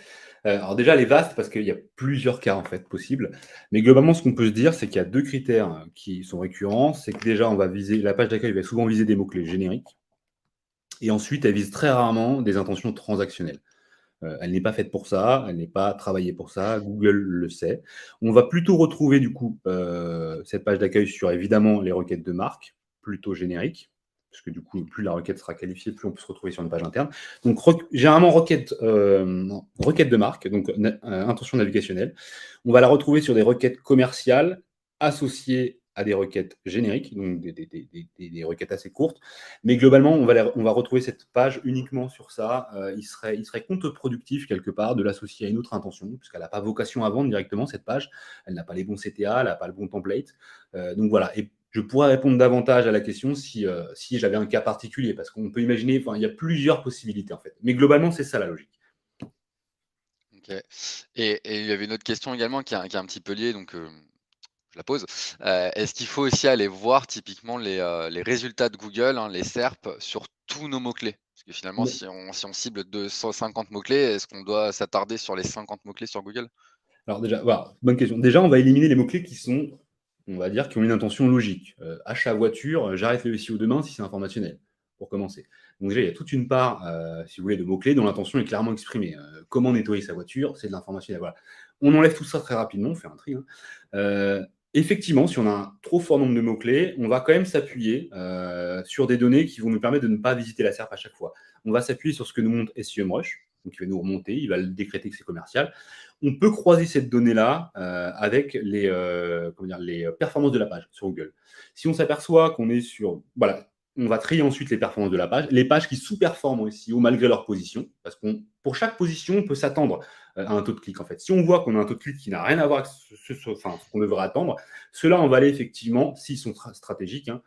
Alors déjà, elle est vaste parce qu'il y a plusieurs cas en fait possibles. Mais globalement, ce qu'on peut se dire, c'est qu'il y a 2 critères qui sont récurrents. C'est que déjà, on va viser la page d'accueil va souvent viser des mots-clés génériques et ensuite, elle vise très rarement des intentions transactionnelles. Elle n'est pas faite pour ça, elle n'est pas travaillée pour ça, Google le sait. On va plutôt retrouver du coup, cette page d'accueil sur évidemment les requêtes de marque, plutôt génériques, parce que du coup, plus la requête sera qualifiée, plus on peut se retrouver sur une page interne. Donc généralement requête de marque, donc intention navigationnelle. On va la retrouver sur des requêtes commerciales associées à des requêtes génériques, donc des requêtes assez courtes. Mais globalement, on va retrouver cette page uniquement sur ça. Il serait contre-productif quelque part de l'associer à une autre intention, puisqu'elle n'a pas vocation à vendre directement cette page. Elle n'a pas les bons CTA, elle n'a pas le bon template. Donc voilà. Et je pourrais répondre davantage à la question si j'avais un cas particulier, parce qu'on peut imaginer, enfin, il y a plusieurs possibilités en fait. Mais globalement, c'est ça la logique. OK. Et il y avait une autre question également qui est un petit peu liée, donc je la pose. Est-ce qu'il faut aussi aller voir typiquement les résultats de Google, hein, les SERP, sur tous nos mots-clés? Parce que finalement, si on cible 250 mots-clés, est-ce qu'on doit s'attarder sur les 50 mots-clés sur Google? Alors déjà, voilà, bonne question. Déjà, on va éliminer les mots-clés qui sont, on va dire, qui ont une intention logique. Achat voiture, j'arrête le SEO demain si c'est informationnel, pour commencer. Donc déjà, il y a toute une part, si vous voulez, de mots-clés dont l'intention est clairement exprimée. Comment nettoyer sa voiture, c'est de l'informationnel. Voilà. On enlève tout ça très rapidement, on fait un tri, hein. Euh, Effectivement, si on a un trop fort nombre de mots-clés, on va quand même s'appuyer sur des données qui vont nous permettre de ne pas visiter la SERP à chaque fois. On va s'appuyer sur ce que nous montre SEMrush, donc il va nous remonter, il va le décréter que c'est commercial. On peut croiser cette donnée-là avec les performances de la page sur Google. Si on s'aperçoit qu'on est sur... Voilà, on va trier ensuite les performances de la page, les pages qui sous-performent au SEO malgré leur position, parce qu'on pour chaque position, on peut s'attendre à un taux de clic en fait. Si on voit qu'on a un taux de clic qui n'a rien à voir avec ce qu'on devrait attendre, ceux-là, on va aller effectivement, s'ils sont stratégiques, hein,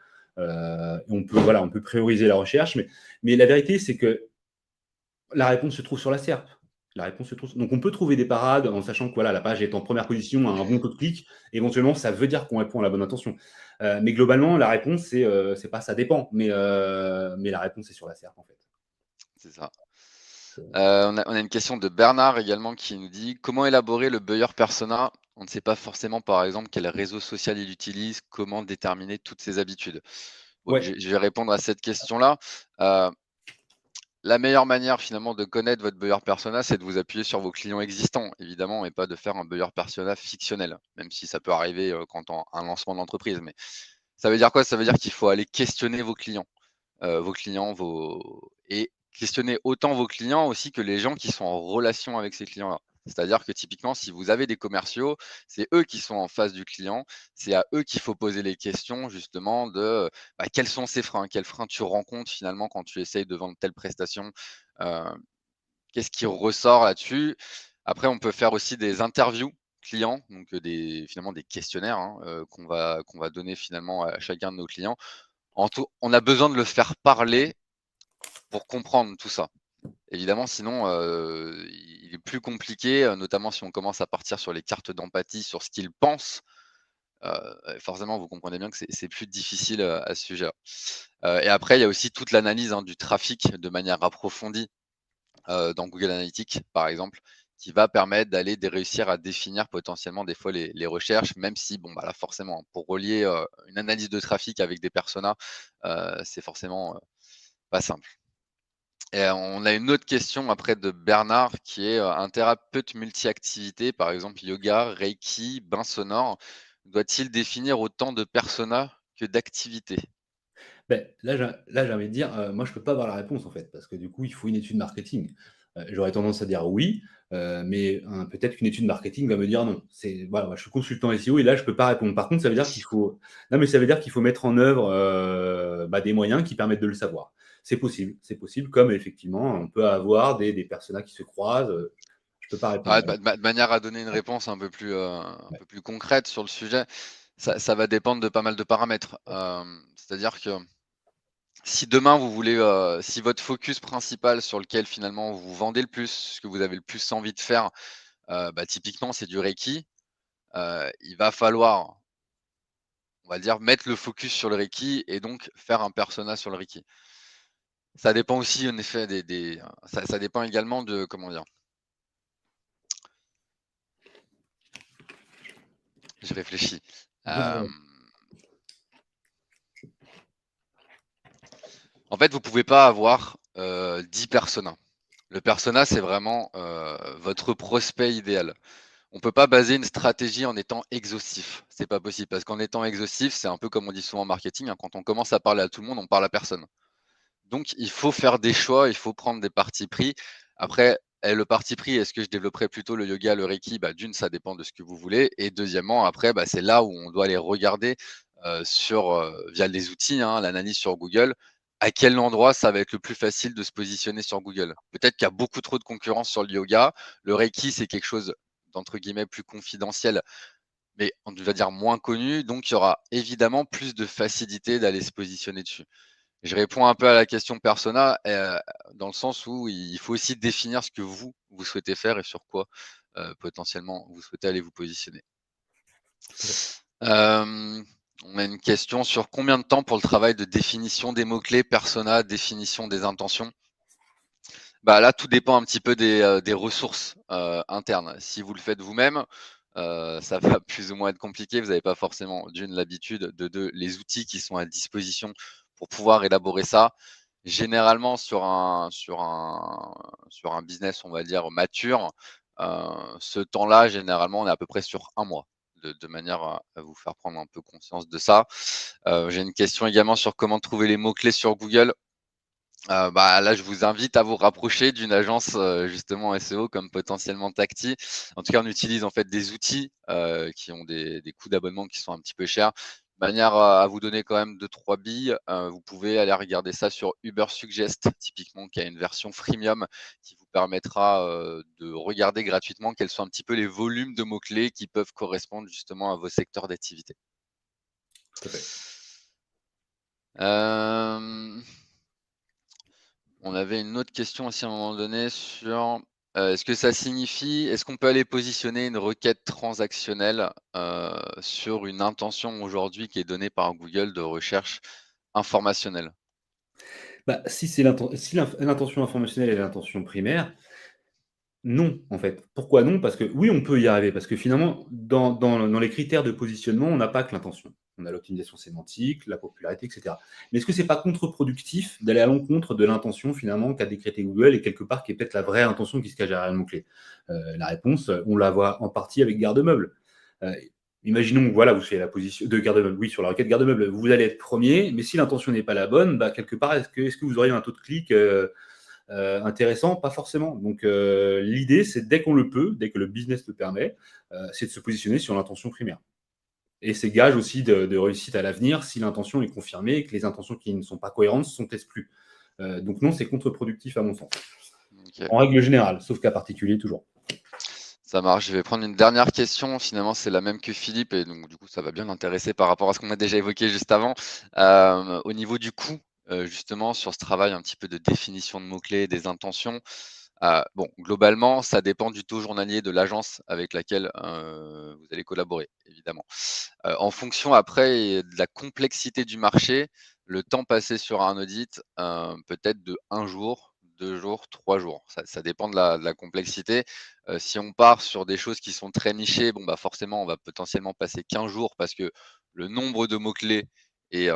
on peut prioriser la recherche, mais la vérité, c'est que la réponse se trouve sur la SERP. La réponse se trouve... Donc on peut trouver des parades en sachant que voilà, la page est en première position, a un bon taux de clic. Éventuellement, ça veut dire qu'on répond à la bonne intention. Mais globalement, la réponse, c'est pas ça dépend, mais la réponse est sur la SERP en fait. C'est ça. On a une question de Bernard également qui nous dit: «Comment élaborer le buyer persona? On ne sait pas forcément, par exemple, quel réseau social il utilise, comment déterminer toutes ses habitudes?» Bon, Ouais, je vais répondre à cette question-là. Heu, la meilleure manière finalement de connaître votre buyer persona, c'est de vous appuyer sur vos clients existants, évidemment, et pas de faire un buyer persona fictionnel, même si ça peut arriver, quand on un lancement d'entreprise. Mais ça veut dire quoi? Ça veut dire qu'il faut aller questionner vos clients, vos et questionner autant vos clients aussi que les gens qui sont en relation avec ces clients-là. C'est-à-dire que typiquement, si vous avez des commerciaux, c'est eux qui sont en face du client, c'est à eux qu'il faut poser les questions justement de, bah, quels sont ces freins? Quels freins tu rencontres finalement quand tu essayes de vendre telle prestation? Heu, qu'est-ce qui ressort là-dessus? Après, on peut faire aussi des interviews clients, donc finalement des questionnaires, hein, qu'on va donner finalement à chacun de nos clients. On a besoin de le faire parler pour comprendre tout ça. Évidemment, sinon, il est plus compliqué, notamment si on commence à partir sur les cartes d'empathie, sur ce qu'il pense, forcément, vous comprenez bien que c'est plus difficile, à ce sujet-là. Et après, il y a aussi toute l'analyse, hein, du trafic de manière approfondie, dans Google Analytics, par exemple, qui va permettre de réussir à définir potentiellement des fois les recherches, même si, bon, bah, là, forcément, hein, pour relier, une analyse de trafic avec des personas, c'est forcément, pas simple. Et on a une autre question après de Bernard qui est, un thérapeute multi-activités, par exemple yoga, reiki, bain sonore, doit-il définir autant de personas que d'activités? ben, là, j'ai envie de dire, moi, je peux pas avoir la réponse, en fait, parce que du coup, il faut une étude marketing. J'aurais tendance à dire oui, mais peut-être qu'une étude marketing va me dire non. Voilà, moi, je suis consultant SEO et là, je peux pas répondre. Par contre, ça veut dire qu'il faut non, mais ça veut dire qu'il faut mettre en œuvre, des moyens qui permettent de le savoir. C'est possible, comme effectivement, on peut avoir des personas qui se croisent, je peux pas Ah, répondre. de manière à donner une réponse un peu plus concrète sur le sujet, ça va dépendre de pas mal de paramètres. C'est-à-dire que si demain vous voulez, si votre focus principal sur lequel finalement vous vendez le plus, ce que vous avez le plus envie de faire, bah, typiquement c'est du reiki, il va falloir, on va dire, mettre le focus sur le reiki et donc faire un persona sur le reiki. Ça dépend aussi en effet ça dépend également de comment dire? Je réfléchis. Pas de Hem, problème. En fait, vous pouvez pas avoir, 10 personas. Le persona, c'est vraiment, votre prospect idéal. On peut pas baser une stratégie en étant exhaustif. C'est pas possible parce qu'en étant exhaustif, c'est un peu comme on dit souvent en marketing, hein, quand on commence à parler à tout le monde, on parle à personne. Donc il faut faire des choix, il faut prendre des partis pris. Après, le parti pris, est-ce que je développerais plutôt le yoga, le reiki? Bah, d'une, ça dépend de ce que vous voulez et deuxièmement, après, bah, c'est là où on doit aller regarder, via les outils, hein, l'analyse sur Google, à quel endroit ça va être le plus facile de se positionner sur Google. Peut-être qu'il y a beaucoup trop de concurrence sur le yoga. Le reiki, c'est quelque chose d'entre guillemets «plus confidentiel», mais on va dire moins connu, donc il y aura évidemment plus de facilité d'aller se positionner dessus. Je réponds un peu à la question persona, dans le sens où il faut aussi définir ce que vous souhaitez faire et sur quoi, potentiellement vous souhaitez aller vous positionner. Tout à fait. Hem, on a une question sur combien de temps pour le travail de définition des mots-clés, persona, définition des intentions? Bah, là, tout dépend un petit peu des ressources, internes. Si vous le faites vous-même, ça va plus ou moins être compliqué. Vous n'avez pas forcément d'1 l'habitude, de 2 les outils qui sont à disposition pour pouvoir élaborer ça. Généralement sur un business, on va dire mature, ce temps-là, généralement, on est à peu près sur 1 mois, de manière à vous faire prendre un peu conscience de ça. J'ai une question également sur comment trouver les mots-clés sur Google. Bah, là, je vous invite à vous rapprocher d'une agence, justement SEO comme potentiellement Tacti. En tout cas, on utilise en fait des outils, qui ont des coûts d'abonnement qui sont un petit peu chers. De manière à vous donner quand même 2-3 billes, vous pouvez aller regarder ça sur Ubersuggest, typiquement, qui a une version freemium qui vous permettra, de regarder gratuitement quels sont un petit peu les volumes de mots-clés qui peuvent correspondre justement à vos secteurs d'activité. Tout à fait. Hem On avait une autre question aussi à un moment donné sur, est-ce qu'on peut aller positionner une requête transactionnelle, sur une intention aujourd'hui qui est donnée par Google de recherche informationnelle? Bah, si l'intention informationnelle est l'intention primaire, non, en fait. Pourquoi non? Parce que oui, on peut y arriver, parce que finalement, dans les critères de positionnement, on n'a pas que l'intention. On a l'optimisation sémantique, la popularité, et cetera. Mais est-ce que c'est pas contre-productif d'aller à l'encontre de l'intention finalement qu'a décrété Google et quelque part qui est peut-être la vraie intention qui se cache derrière le mot-clé? La réponse, on la voit en partie avec garde-meuble. Heu, imaginons que voilà, vous faites la position de garde-meuble, oui, sur la requête garde-meuble, vous allez être premier, mais si l'intention n'est pas la bonne, bah, quelque part, est-ce que vous auriez un taux de clic, intéressant? Pas forcément. Donc l'idée, c'est dès qu'on le peut, dès que le business le permet, c'est de se positionner sur l'intention primaire. Et c'est gage aussi de réussite à l'avenir si l'intention est confirmée et que les intentions qui ne sont pas cohérentes sont exclues. Donc non, c'est contre-productif à mon sens. OK, En règle générale, sauf cas particulier toujours. ça marche. Je vais prendre une dernière question. Finalement, c'est la même que Philippe et donc du coup, ça va bien l'intéresser par rapport à ce qu'on a déjà évoqué juste avant. Au niveau du coût, justement sur ce travail un petit peu de définition de mots-clés, des intentions. Bon, globalement, ça dépend du taux journalier de l'agence avec laquelle, vous allez collaborer, évidemment. En fonction après de la complexité du marché, le temps passé sur un audit, peut être de 1 jour, 2 jours, 3 jours. Ça dépend de la complexité. Si on part sur des choses qui sont très nichées, bon, bah, forcément, on va potentiellement passer 15 jours parce que le nombre de mots-clés est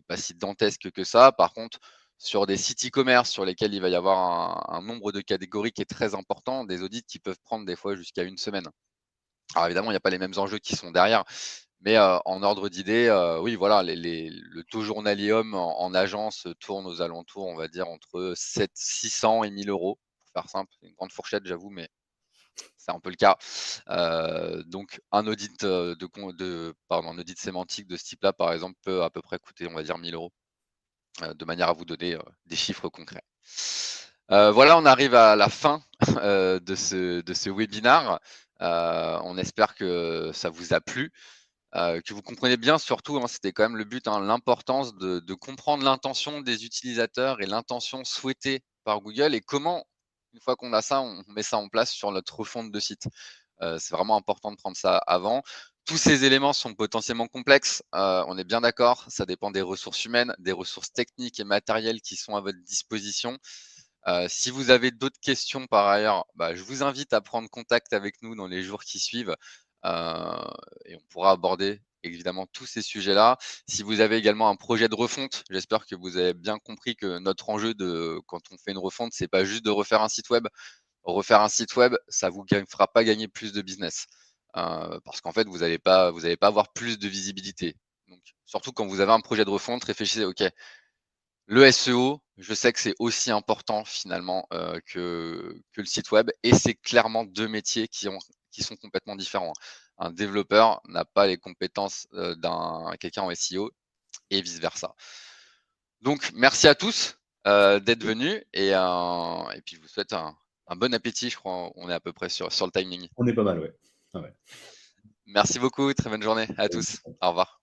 pas si dantesque que ça. Par contre, sur des sites e-commerce sur lesquels il va y avoir un nombre de catégories qui est très important, des audits qui peuvent prendre des fois jusqu'à 1 semaine. Alors évidemment, il n'y a pas les mêmes enjeux qui sont derrière, mais en ordre d'idée, oui, voilà, le taux journalier homme en agence tourne aux alentours, on va dire, entre 600 et 1 000 € pour faire simple. C'est une grande fourchette, j'avoue, mais c'est un peu le cas. Donc un audit, un audit sémantique de ce type-là, par exemple, peut à peu près coûter, on va dire, 1 000 €, de manière à vous donner, des chiffres concrets. Voilà, on arrive à la fin, de ce webinar. On espère que ça vous a plu. Que vous compreniez bien surtout, hein, c'était quand même le but, hein, l'importance de comprendre l'intention des utilisateurs et l'intention souhaitée par Google et comment, une fois qu'on a ça, on met ça en place sur notre refonte de site. C'est vraiment important de prendre ça avant. Tous ces éléments sont potentiellement complexes, on est bien d'accord. Ça dépend des ressources humaines, des ressources techniques et matérielles qui sont à votre disposition. Si vous avez d'autres questions par ailleurs, bah, je vous invite à prendre contact avec nous dans les jours qui suivent, et on pourra aborder évidemment tous ces sujets-là. Si vous avez également un projet de refonte, j'espère que vous avez bien compris que notre enjeu quand on fait une refonte, c'est pas juste de refaire un site web. Refaire un site web, ça vous fera pas gagner plus de business, parce qu'en fait, vous allez pas avoir plus de visibilité. Donc surtout quand vous avez un projet de refonte, réfléchissez: «OK, le SEO, je sais que c'est aussi important finalement, que le site web et c'est clairement 2 métiers qui sont complètement différents. Un développeur n'a pas les compétences, d'un quelqu'un en SEO et vice versa. Donc merci à tous, d'être venus et puis je vous souhaite un bon appétit. Je crois on est à peu près sur le timing. On est pas mal, ouais. Ah ouais. Merci beaucoup, très bonne journée à tous. Au revoir.